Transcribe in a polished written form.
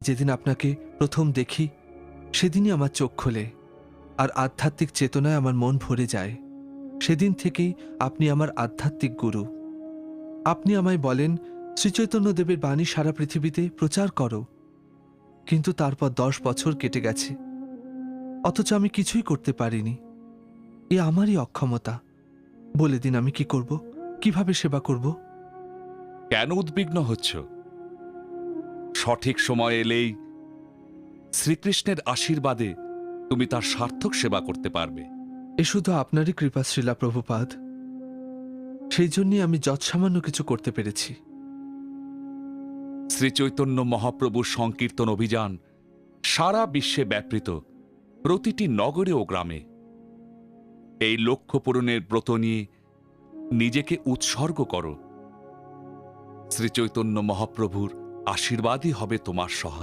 যেদিন আপনাকে প্রথম দেখি সেদিনই আমার চোখ খোলে আর আধ্যাত্মিক চেতনায় আমার মন ভরে যায়। সেদিন থেকেই আপনি আমার আধ্যাত্মিক গুরু। আপনি আমায় বলেন, শ্রীচৈতন্যদেবের বাণী সারা পৃথিবীতে প্রচার করো। কিন্তু তারপর 10 বছর কেটে গেছে, অথচ আমি কিছুই করতে পারিনি। এ আমারই অক্ষমতা। বলে দিন আমি কি করব, কিভাবে সেবা করব? কেন উদ্বিগ্ন হচ্ছ? সঠিক সময় এলেই শ্রীকৃষ্ণের আশীর্বাদে তুমি তার সার্থক সেবা করতে পারবে। এ শুধু আপনারই কৃপা শ্রীলা প্রভুপাদ। সেই জন্যই আমি যৎসামান্য কিছু করতে পেরেছি। শ্রীচৈতন্য মহাপ্রভুর সংকীর্তন অভিযান সারা বিশ্বে ব্যাপৃত, প্রতিটি নগরে ও গ্রামে। এই লক্ষ্য পূরণের ব্রত নিয়ে নিজেকে উৎসর্গ করো। শ্রীচৈতন্য মহাপ্রভুর আশীর্বাদই হবে তোমার সহায়।